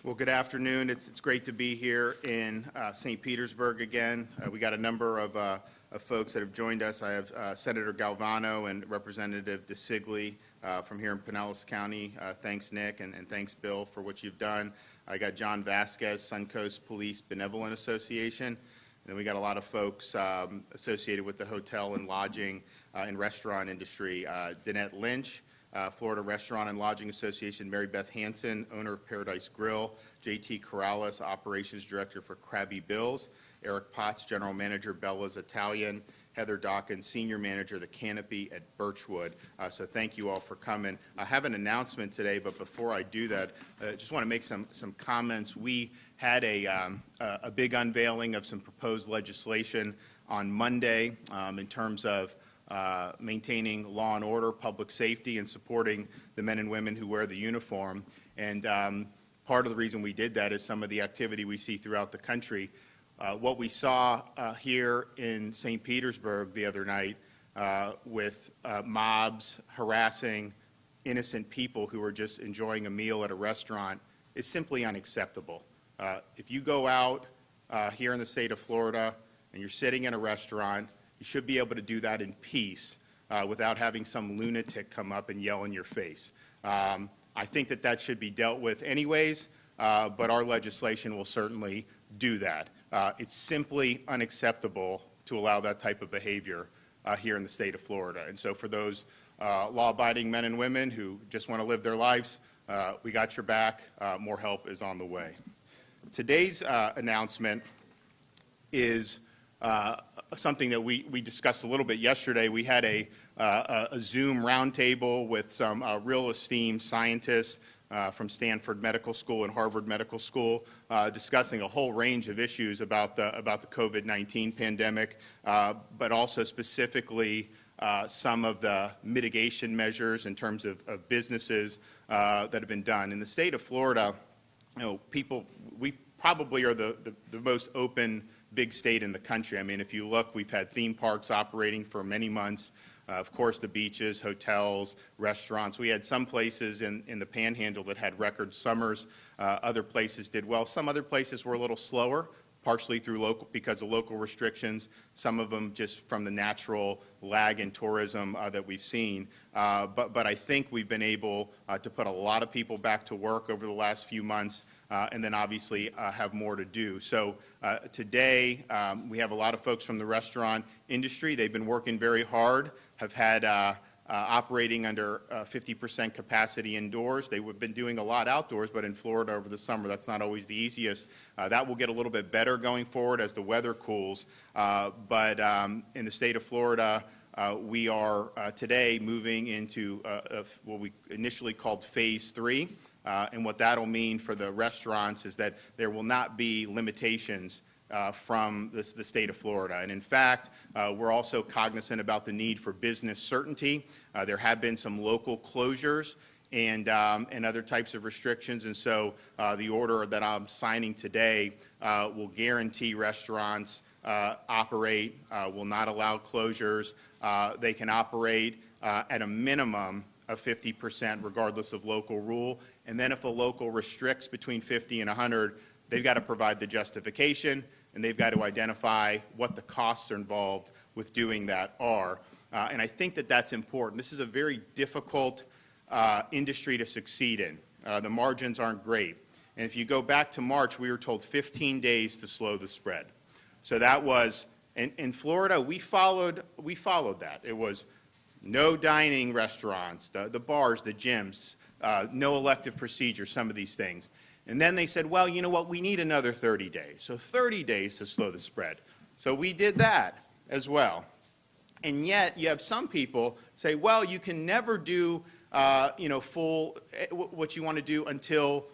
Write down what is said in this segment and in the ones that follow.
Well, good afternoon. It's great to be here in St. Petersburg again. We got a number of folks that have joined us. I have Senator Galvano and Representative DeSigli from here in Pinellas County. Thanks, Nick, and thanks, Bill, for what you've done. I got John Vasquez, Suncoast Police Benevolent Association. And then we got a lot of folks associated with the hotel and lodging and restaurant industry. Danette Lynch, Florida Restaurant and Lodging Association, Mary Beth Hansen, owner of Paradise Grill, J.T. Corrales, Operations Director for Krabby Bill's, Eric Potts, General Manager, Bella's Italian, Heather Dawkins, Senior Manager, The Canopy at Birchwood. So thank you all for coming. I have an announcement today, but before I do that, I just want to make some comments. We had a big unveiling of some proposed legislation on Monday in terms of maintaining law and order, public safety, and supporting the men and women who wear the uniform. And part of the reason we did that is some of the activity we see throughout the country. What we saw here in St. Petersburg the other night with mobs harassing innocent people who were just enjoying a meal at a restaurant is simply unacceptable. If you go out here in the state of Florida and you're sitting in a restaurant, you should be able to do that in peace without having some lunatic come up and yell in your face. I think that should be dealt with anyways, but our legislation will certainly do that. It's simply unacceptable to allow that type of behavior here in the state of Florida. And so for those law-abiding men and women who just want to live their lives, we got your back. More help is on the way. Today's announcement is something that we discussed a little bit yesterday. We had a Zoom roundtable with some real esteemed scientists from Stanford Medical School and Harvard Medical School discussing a whole range of issues about the COVID-19 pandemic, but also specifically some of the mitigation measures in terms of businesses that have been done. In the state of Florida, we probably are the most open big state in the country. I mean, if you look, we've had theme parks operating for many months. Of course, the beaches, hotels, restaurants. We had some places in the Panhandle that had record summers. Other places did well. Some other places were a little slower, partially because of local restrictions. Some of them just from the natural lag in tourism that we've seen. But I think we've been able to put a lot of people back to work over the last few months. And then obviously have more to do. So today we have a lot of folks from the restaurant industry. They've been working very hard, have had operating under 50% capacity indoors. They've been doing a lot outdoors, but in Florida over the summer, that's not always the easiest. That will get a little bit better going forward as the weather cools. But in the state of Florida, we are today moving into what we initially called Phase 3. And what that'll mean for the restaurants is that there will not be limitations from the state of Florida. And in fact, we're also cognizant about the need for business certainty. There have been some local closures and other types of restrictions. And so the order that I'm signing today will guarantee restaurants operate, will not allow closures. They can operate at a minimum of 50% regardless of local rule. And then if a local restricts between 50 and 100, they've got to provide the justification and they've got to identify what the costs are involved with doing that are. And I think that's important. This is a very difficult industry to succeed in. The margins aren't great. And if you go back to March, we were told 15 days to slow the spread. So that was, in Florida, we followed that. It was no dining restaurants, the bars, the gyms, no elective procedures, some of these things. And then they said, well, you know what, we need another 30 days. So 30 days to slow the spread. So we did that as well. And yet you have some people say, well, you can never do full what you want to do until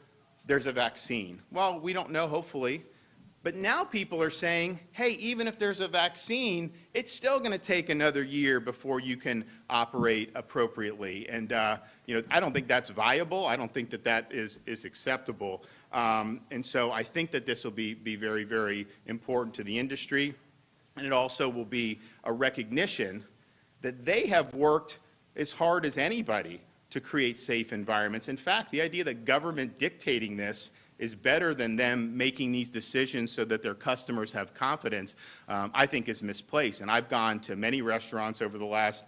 there's a vaccine. Well, we don't know, hopefully. But now people are saying, hey, even if there's a vaccine, it's still going to take another year before you can operate appropriately. And I don't think that's viable. I don't think that is acceptable. And so I think that this will be very, very important to the industry. And it also will be a recognition that they have worked as hard as anybody to create safe environments. In fact, the idea that government dictating this is better than them making these decisions so that their customers have confidence, I think is misplaced. And I've gone to many restaurants over the last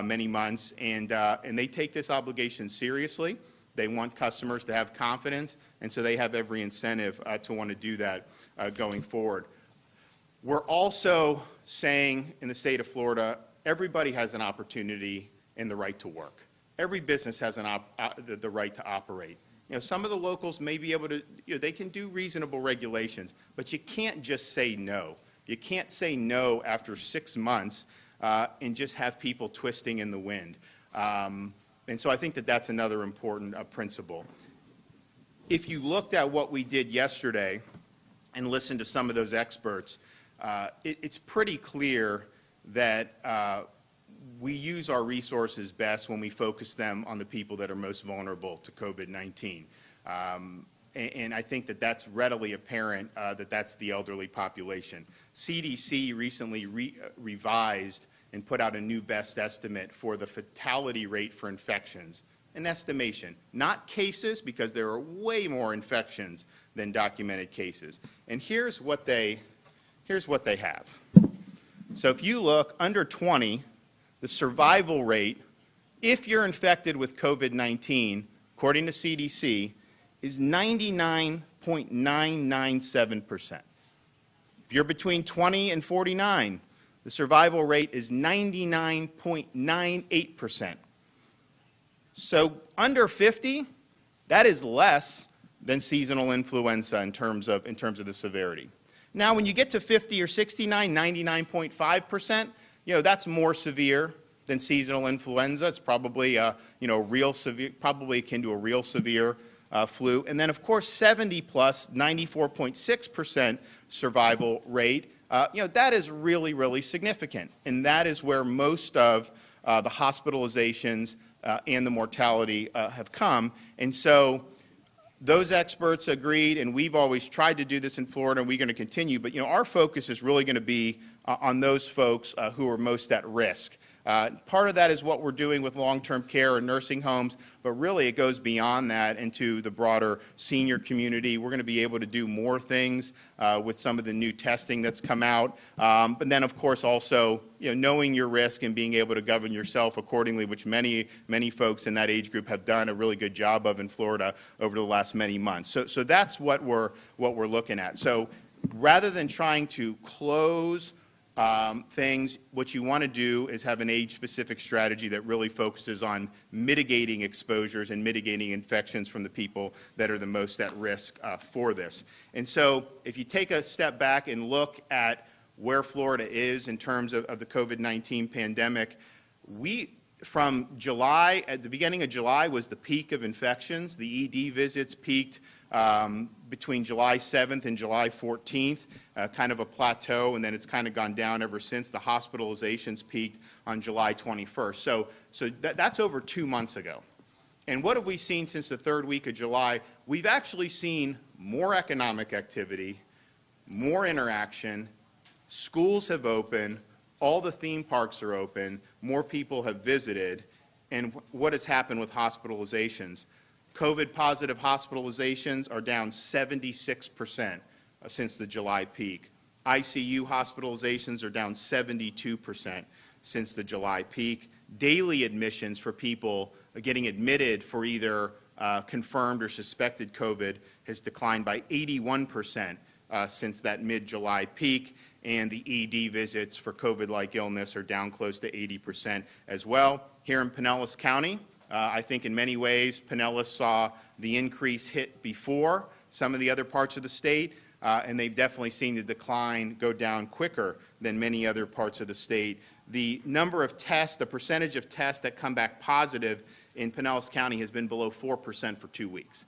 many months, and they take this obligation seriously. They want customers to have confidence, and so they have every incentive to want to do that going forward. We're also saying in the state of Florida, everybody has an opportunity and the right to work. Every business has the right to operate. Some of the locals may be able to, they can do reasonable regulations, but you can't just say no. You can't say no after 6 months and just have people twisting in the wind. And so I think that that's another important principle. If you looked at what we did yesterday and listened to some of those experts, it's pretty clear that we use our resources best when we focus them on the people that are most vulnerable to COVID-19. And I think that that's readily apparent that that's the elderly population. CDC recently revised and put out a new best estimate for the fatality rate for infections. An estimation, not cases, because there are way more infections than documented cases. And here's what they have. So if you look under 20, the survival rate, if you're infected with COVID-19, according to CDC, is 99.997%. If you're between 20 and 49, the survival rate is 99.98%. So under 50, that is less than seasonal influenza in terms of the severity. Now, when you get to 50 or 69, 99.5%, that's more severe than seasonal influenza. It's probably real severe, probably akin to a real severe flu. And then, of course, 70 plus, 94.6% survival rate. That is really, really significant. And that is where most of the hospitalizations and the mortality have come. And so those experts agreed, and we've always tried to do this in Florida, and we're going to continue. But, our focus is really going to be on those folks who are most at risk. Part of that is what we're doing with long-term care and nursing homes, but really it goes beyond that into the broader senior community. We're going to be able to do more things with some of the new testing that's come out. But then, of course, also knowing your risk and being able to govern yourself accordingly, which many folks in that age group have done a really good job of in Florida over the last many months. So that's what we're looking at. So rather than trying to close things, what you want to do is have an age-specific strategy that really focuses on mitigating exposures and mitigating infections from the people that are the most at risk for this. And so if you take a step back and look at where Florida is in terms of the COVID-19 pandemic, from July, at the beginning of July was the peak of infections. The ED visits peaked between July 7th and July 14th, kind of a plateau, and then it's kind of gone down ever since. The hospitalizations peaked on July 21st. So that's over 2 months ago. And what have we seen since the third week of July? We've actually seen more economic activity, more interaction, schools have opened, all the theme parks are open, more people have visited, and what has happened with hospitalizations? COVID-positive hospitalizations are down 76% since the July peak. ICU hospitalizations are down 72% since the July peak. Daily admissions for people getting admitted for either confirmed or suspected COVID has declined by 81% since that mid-July peak. And the ED visits for COVID-like illness are down close to 80% as well. Here in Pinellas County, I think in many ways Pinellas saw the increase hit before some of the other parts of the state, and they've definitely seen the decline go down quicker than many other parts of the state. The number of tests, the percentage of tests that come back positive in Pinellas County has been below 4% for 2 weeks.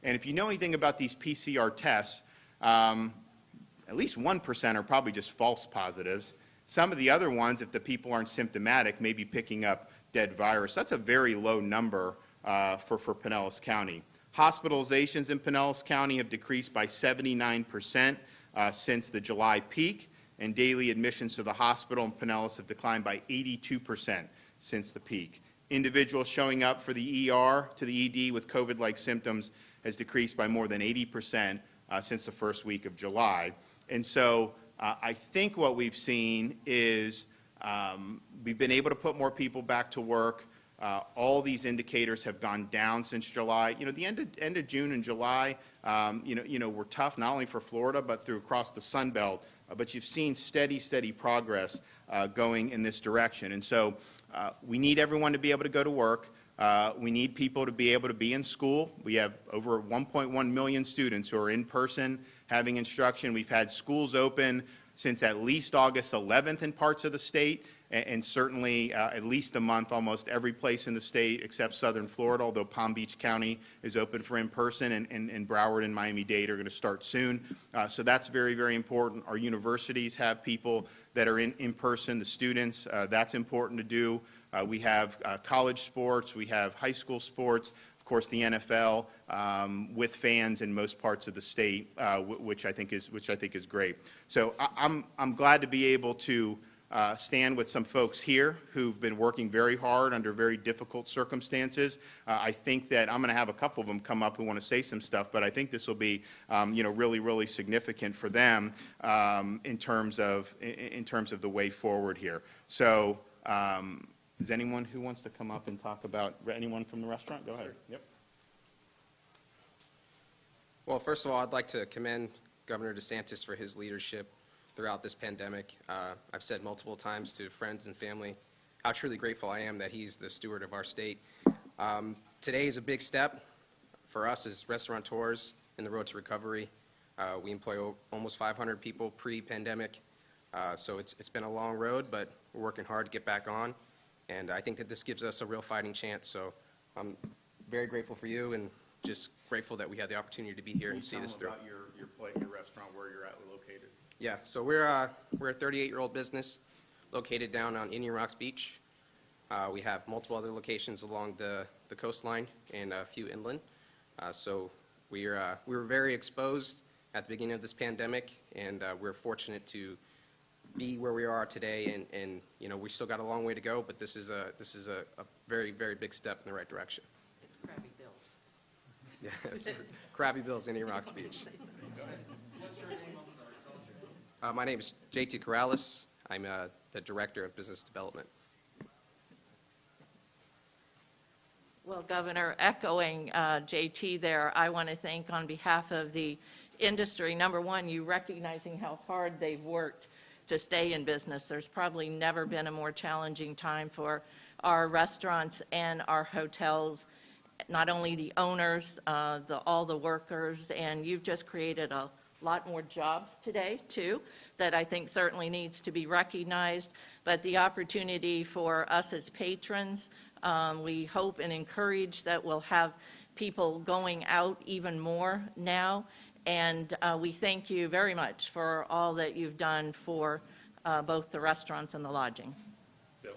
And if you know anything about these PCR tests, at least 1% are probably just false positives. Some of the other ones, if the people aren't symptomatic, may be picking up dead virus. That's a very low number for Pinellas County. Hospitalizations in Pinellas County have decreased by 79% since the July peak, and daily admissions to the hospital in Pinellas have declined by 82% since the peak. Individuals showing up for the ER to the ED with COVID-like symptoms has decreased by more than 80% since the first week of July. And so I think what we've seen is we've been able to put more people back to work. All these indicators have gone down since July. You know, the end of June and July, were tough not only for Florida but through across the Sun Belt. But you've seen steady progress going in this direction. And so we need everyone to be able to go to work. We need people to be able to be in school. We have over 1.1 million students who are in person having instruction. We've had schools open since at least August 11th in parts of the state, and certainly at least a month almost every place in the state except southern Florida, although Palm Beach County is open for in-person, and Broward and Miami-Dade are going to start soon. So that's very important. Our universities have people that are in person, the students. That's important to do. We have college sports. We have high school sports. Of course, the NFL with fans in most parts of the state, which I think is great. So I'm glad to be able to stand with some folks here who've been working very hard under very difficult circumstances. I think that I'm going to have a couple of them come up who want to say some stuff, but I think this will be, really significant for them in terms of the way forward here. So. Is anyone who wants to come up and talk about anyone from the restaurant? Go ahead. Sure. Yep. Well, first of all, I'd like to commend Governor DeSantis for his leadership throughout this pandemic. I've said multiple times to friends and family how truly grateful I am that he's the steward of our state. Today is a big step for us as restaurateurs in the road to recovery. We employ almost 500 people pre-pandemic, so it's been a long road, but we're working hard to get back on. And I think that this gives us a real fighting chance. So I'm very grateful for you and just grateful that we had the opportunity to be here and see this through. Can you tell them about your restaurant, where you're located? Yeah, so we're a 38-year-old business located down on Indian Rocks Beach. We have multiple other locations along the coastline and a few inland. So we were very exposed at the beginning of this pandemic, and we're fortunate to be where we are today, and we still got a long way to go, but this is a very big step in the right direction. It's Krabby Bill's. Yeah, it's Krabby Bill's Indian Rocks Beach. What's your name? I'm sorry. Tell us your name. My name is JT Corrales. I'm the Director of Business Development. Well, Governor, echoing JT there, I want to thank on behalf of the industry, number one, you recognizing how hard they've worked to stay in business. There's probably never been a more challenging time for our restaurants and our hotels, not only the owners, all the workers, and you've just created a lot more jobs today, too, that I think certainly needs to be recognized. But the opportunity for us as patrons, we hope and encourage that we'll have people going out even more now. And we thank you very much for all that you've done for both the restaurants and the lodging. Bill?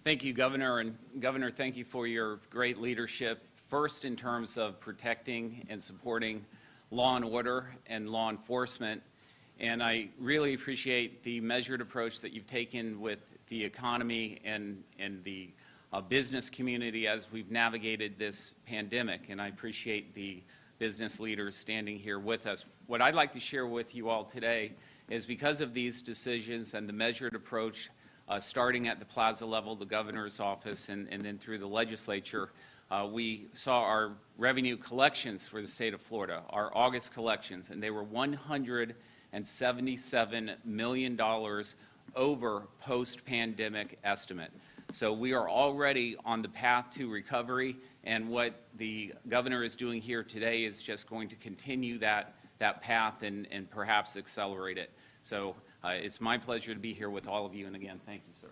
Thank you, Governor. And Governor, thank you for your great leadership, first in terms of protecting and supporting law and order and law enforcement. And I really appreciate the measured approach that you've taken with the economy and the business community as we've navigated this pandemic, and I appreciate the business leaders standing here with us. What I'd like to share with you all today is because of these decisions and the measured approach, starting at the plaza level, the governor's office, and then through the legislature, we saw our revenue collections for the state of Florida, our August collections, and they were $177 million over post-pandemic estimate. So we are already on the path to recovery, and what the governor is doing here today is just going to continue that path and perhaps accelerate it. So it's my pleasure to be here with all of you, and again, thank you, sir.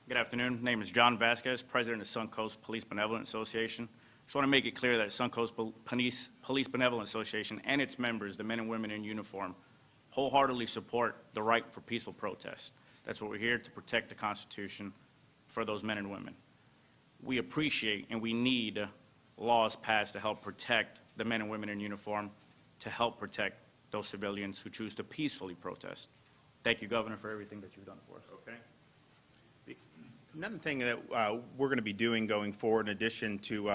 Good afternoon. My name is John Vasquez, President of Suncoast Police Benevolent Association. Just want to make it clear that Suncoast Police Benevolent Association and its members, the men and women in uniform, wholeheartedly support the right for peaceful protest. That's what we're here to protect the Constitution for those men and women. We appreciate and we need laws passed to help protect the men and women in uniform, to help protect those civilians who choose to peacefully protest. Thank you, Governor, for everything that you've done for us. Okay. Another thing that we're going to be doing going forward, in addition to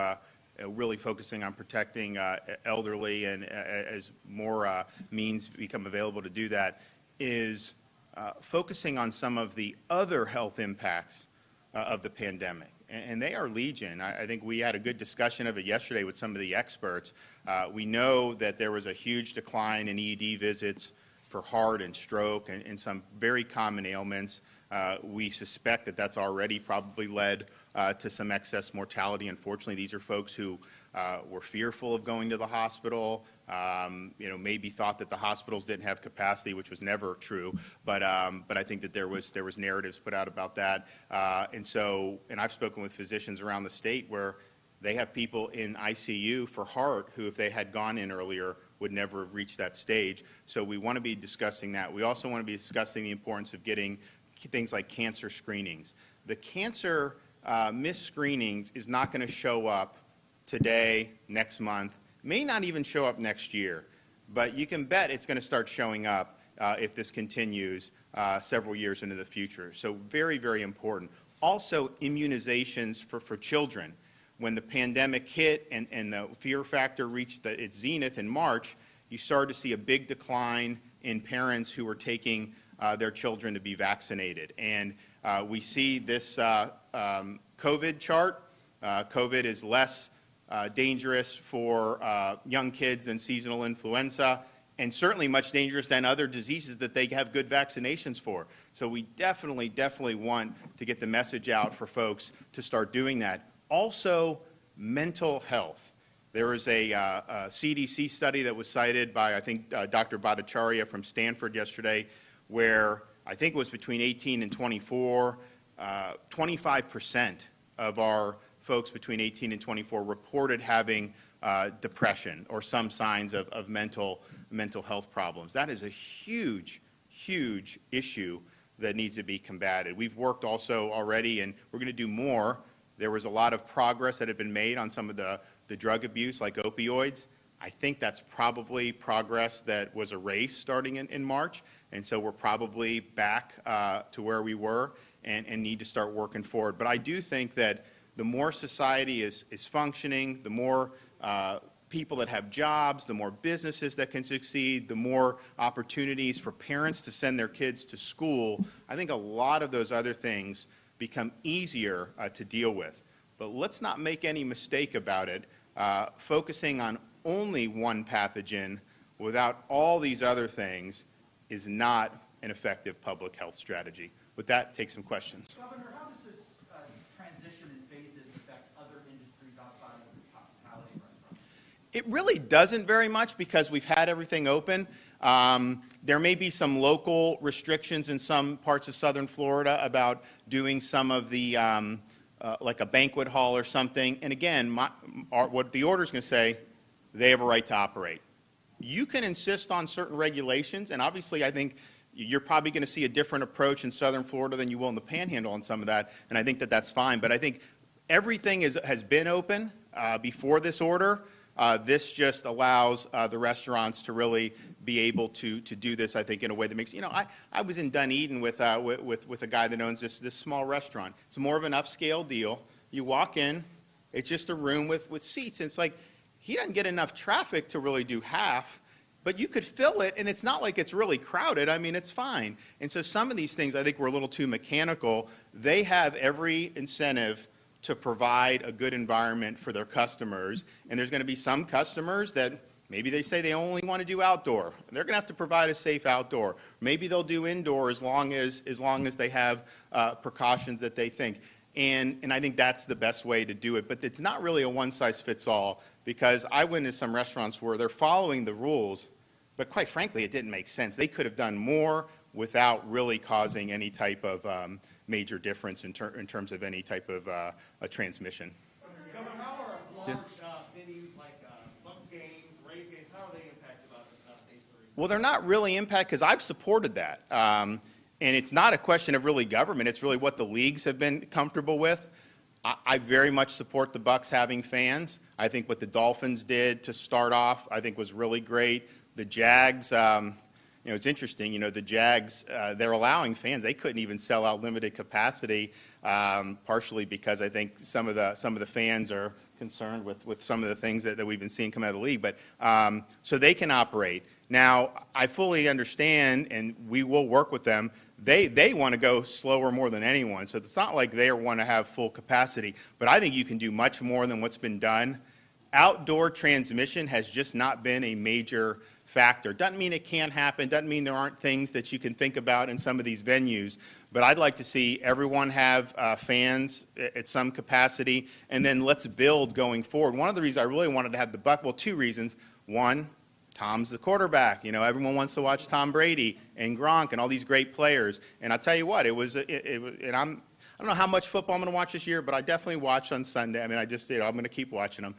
really focusing on protecting elderly, and as more means become available to do that, is focusing on some of the other health impacts of the pandemic. And they are legion. I think we had a good discussion of it yesterday with some of the experts. We know that there was a huge decline in ED visits for heart and stroke and some very common ailments. We suspect that that's already probably led to some excess mortality. Unfortunately, these are folks who were fearful of going to the hospital, maybe thought that the hospitals didn't have capacity, which was never true. But I think that there was narratives put out about that. And I've spoken with physicians around the state where they have people in ICU for heart who, if they had gone in earlier, would never have reached that stage. So we want to be discussing that. We also want to be discussing the importance of getting things like cancer screenings. The cancer missed screenings is not going to show up today, next month, may not even show up next year, but you can bet it's going to start showing up if this continues several years into the future. So very, very important. Also, immunizations for children. When the pandemic hit and the fear factor reached its zenith in March, you started to see a big decline in parents who were taking their children to be vaccinated. And we see this COVID chart. COVID is less dangerous for young kids than seasonal influenza, and certainly much dangerous than other diseases that they have good vaccinations for. So we definitely want to get the message out for folks to start doing that. Also, mental health. There was a CDC study that was cited by, I think, Dr. Bhattacharya from Stanford yesterday, where I think it was between 18 and 24, 25% of our folks between 18 and 24 reported having depression or some signs of mental health problems. That is a huge issue that needs to be combated. We've worked also already, and we're going to do more. There was a lot of progress that had been made on some of the drug abuse, like opioids. I think that's probably progress that was erased starting in March, and so we're probably back to where we were and need to start working forward. But I do think that the more society is functioning, the more people that have jobs, the more businesses that can succeed, the more opportunities for parents to send their kids to school. I think a lot of those other things become easier to deal with. But let's not make any mistake about it. Focusing on only one pathogen without all these other things is not an effective public health strategy. With that, take some questions. Governor, how does this transition in phases affect other industries outside of hospitality and restaurants? It really doesn't very much because we've had everything open. There may be some local restrictions in some parts of southern Florida about doing some of the, like a banquet hall or something. And again, what the order is going to say, they have a right to operate. You can insist on certain regulations, and obviously I think you're probably going to see a different approach in southern Florida than you will in the Panhandle on some of that, and I think that that's fine. But I think everything has been open before this order. This just allows the restaurants to really be able to do this, I think, in a way that makes, I was in Dunedin with a guy that owns this small restaurant. It's more of an upscale deal. You walk in, it's just a room with seats, and it's like, he doesn't get enough traffic to really do half, but you could fill it, and it's not like it's really crowded. I mean, it's fine. And so some of these things, I think, were a little too mechanical. They have every incentive to provide a good environment for their customers, and there's going to be some customers that maybe they say they only want to do outdoor. They're going to have to provide a safe outdoor. Maybe they'll do indoor as long as they have precautions that they think. And I think that's the best way to do it. But it's not really a one-size-fits-all, because I went to some restaurants where they're following the rules, but quite frankly, it didn't make sense. They could have done more without really causing any type of major difference in terms of any type of a transmission. Governor, how are large venues like Bucks games, Rays games, how are they impacted by phase 3? Well, they're not really impacted because I've supported that. And it's not a question of really government. It's really what the leagues have been comfortable with. I very much support the Bucks having fans. I think what the Dolphins did to start off, I think, was really great. The Jags, it's interesting, the Jags, they're allowing fans. They couldn't even sell out limited capacity, partially because I think some of the fans are concerned with some of the things that we've been seeing come out of the league. But so they can operate. Now, I fully understand, and we will work with them. They want to go slower more than anyone. So it's not like they want to have full capacity. But I think you can do much more than what's been done. Outdoor transmission has just not been a major factor. Doesn't mean it can't happen. Doesn't mean there aren't things that you can think about in some of these venues. But I'd like to see everyone have fans at some capacity, and then let's build going forward. One of the reasons I really wanted to have the Buck, well, two reasons. One, Tom's the quarterback. Everyone wants to watch Tom Brady and Gronk and all these great players. And I'll tell you what, and I don't know how much football I'm going to watch this year, but I definitely watched on Sunday. I mean, I'm going to keep watching them.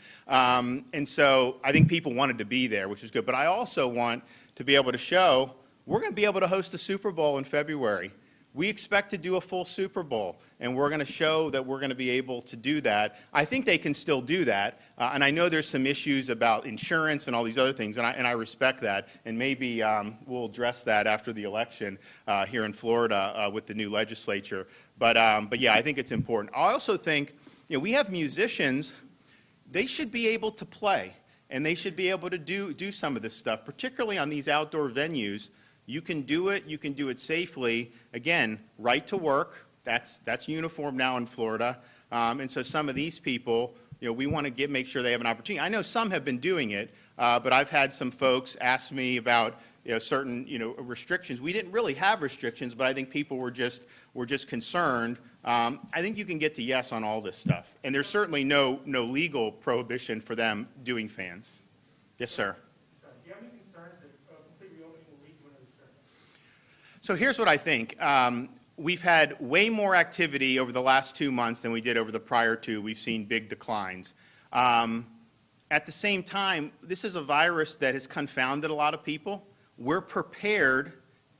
And so I think people wanted to be there, which is good. But I also want to be able to show we're going to be able to host the Super Bowl in February. We expect to do a full Super Bowl, and we're going to show that we're going to be able to do that. I think they can still do that, and I know there's some issues about insurance and all these other things, and I respect that, and maybe we'll address that after the election here in Florida with the new legislature. But yeah, I think it's important. I also think, we have musicians. They should be able to play, and they should be able to do some of this stuff, particularly on these outdoor venues. You can do it. You can do it safely. Again, right to work. That's uniform now in Florida. And so some of these people, we want to make sure they have an opportunity. I know some have been doing it, but I've had some folks ask me about certain restrictions. We didn't really have restrictions, but I think people were just concerned. I think you can get to yes on all this stuff, and there's certainly no legal prohibition for them doing fans. Yes, sir. So here's what I think. We've had way more activity over the last 2 months than we did over the prior two. We've seen big declines. At the same time, this is a virus that has confounded a lot of people. We're prepared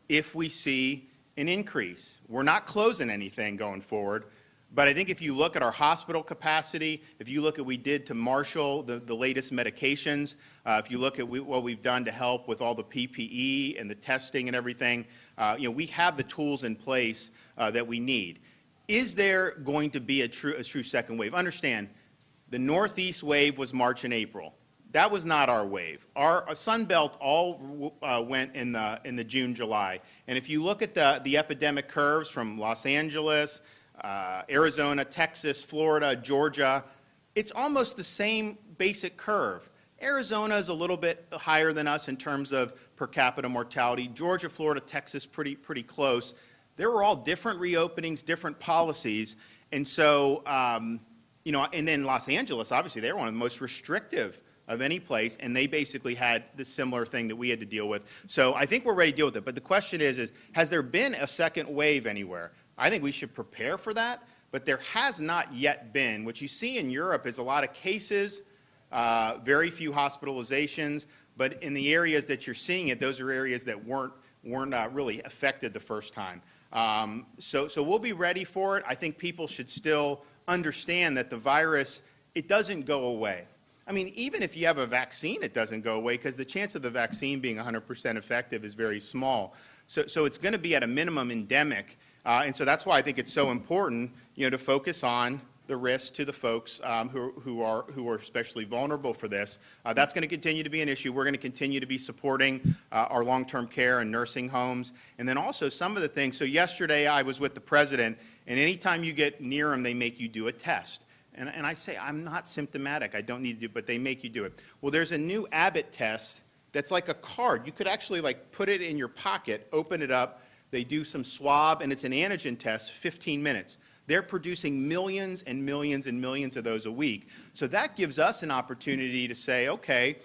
if we see an increase. We're not closing anything going forward. But I think if you look at our hospital capacity, if you look at what we did to marshal the latest medications, if you look at what we've done to help with all the PPE and the testing and everything, we have the tools in place that we need. Is there going to be a true second wave? Understand, the Northeast wave was March and April. That was not our wave. Our Sun Belt all went in the June, July. And if you look at the epidemic curves from Los Angeles, Arizona, Texas, Florida, Georgia, it's almost the same basic curve. Arizona is a little bit higher than us in terms of per capita mortality. Georgia, Florida, Texas, pretty close. There were all different reopenings, different policies. And so, and then Los Angeles, obviously, they were one of the most restrictive of any place, and they basically had the similar thing that we had to deal with. So I think we're ready to deal with it. But the question is has there been a second wave anywhere? I think we should prepare for that, but there has not yet been. What you see in Europe is a lot of cases, very few hospitalizations, but in the areas that you're seeing it, those are areas that weren't really affected the first time. So we'll be ready for it. I think people should still understand that the virus, it doesn't go away. I mean, even if you have a vaccine, it doesn't go away because the chance of the vaccine being 100% effective is very small. So it's going to be at a minimum endemic. And so that's why I think it's so important, to focus on the risk to the folks who are especially vulnerable for this. That's going to continue to be an issue. We're going to continue to be supporting our long-term care and nursing homes. And then also some of the things. So yesterday I was with the president, and anytime you get near them, they make you do a test. And I say, I'm not symptomatic. I don't need to do it, but they make you do it. Well, there's a new Abbott test that's like a card. You could actually put it in your pocket, open it up. They do some swab, and it's an antigen test, 15 minutes. They're producing millions and millions and millions of those a week. So that gives us an opportunity to say, okay,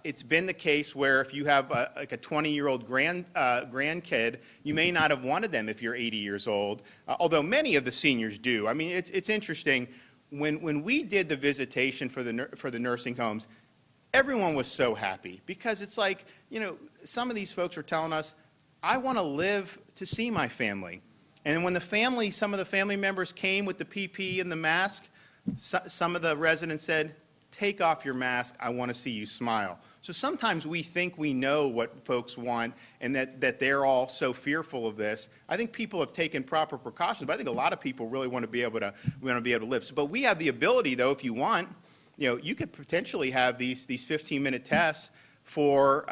it's been the case where if you have a 20-year-old grandkid, you may not have wanted them if you're 80 years old, although many of the seniors do. I mean, it's interesting. When we did the visitation for the nursing homes, everyone was so happy because it's like, some of these folks were telling us, I want to live to see my family. And when some of the family members came with the PPE and the mask, some of the residents said, take off your mask, I want to see you smile. So sometimes we think we know what folks want and that they're all so fearful of this. I think people have taken proper precautions, but I think a lot of people really want to be able to live. So, but we have the ability, though, if you want, you could potentially have these 15-minute tests for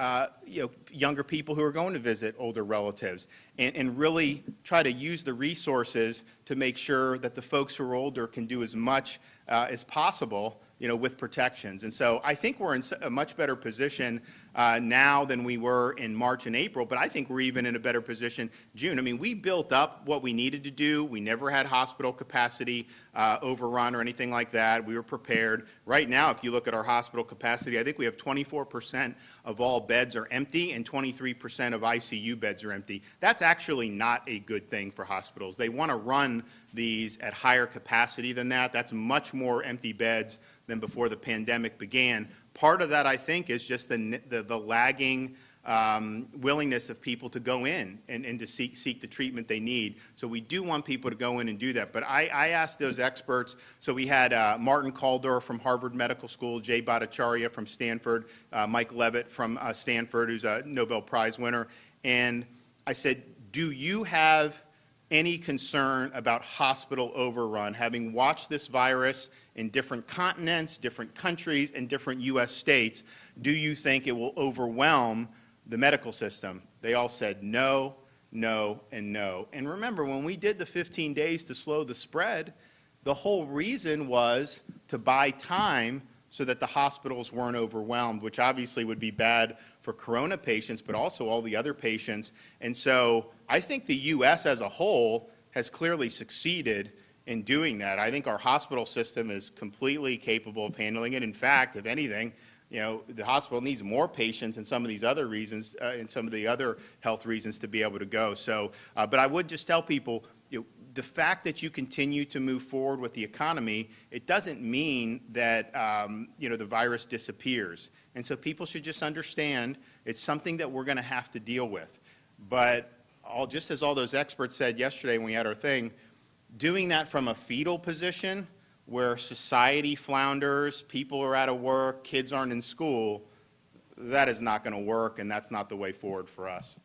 younger people who are going to visit older relatives, and really try to use the resources to make sure that the folks who are older can do as much as possible with protections. And so I think we're in a much better position now than we were in March and April, but I think we're even in a better position June. I mean, we built up what we needed to do. We never had hospital capacity overrun or anything like that. We were prepared. Right now, if you look at our hospital capacity, I think we have 24% of all beds are empty and 23% of ICU beds are empty. That's actually not a good thing for hospitals. They want to run these at higher capacity than that. That's much more empty beds than before the pandemic began. Part of that, I think, is just the lagging willingness of people to go in and to seek the treatment they need. So we do want people to go in and do that. But I asked those experts. So we had Martin Kaldor from Harvard Medical School, Jay Bhattacharya from Stanford, Mike Levitt from Stanford, who's a Nobel Prize winner. And I said, do you have any concern about hospital overrun, having watched this virus in different continents, different countries, and different U.S. states? Do you think it will overwhelm the medical system? They all said no, no, and no. And remember, when we did the 15 days to slow the spread, the whole reason was to buy time so that the hospitals weren't overwhelmed, which obviously would be bad for corona patients, but also all the other patients. And so I think the U.S. as a whole has clearly succeeded in doing that. I think our hospital system is completely capable of handling it. In fact, if anything, the hospital needs more patients and some of these other reasons, and some of the other health reasons to be able to go. So, but I would just tell people, the fact that you continue to move forward with the economy, it doesn't mean that the virus disappears. And so people should just understand it's something that we're going to have to deal with. But just as all those experts said yesterday when we had our thing, doing that from a fetal position where society flounders, people are out of work, kids aren't in school, that is not going to work, and that's not the way forward for us.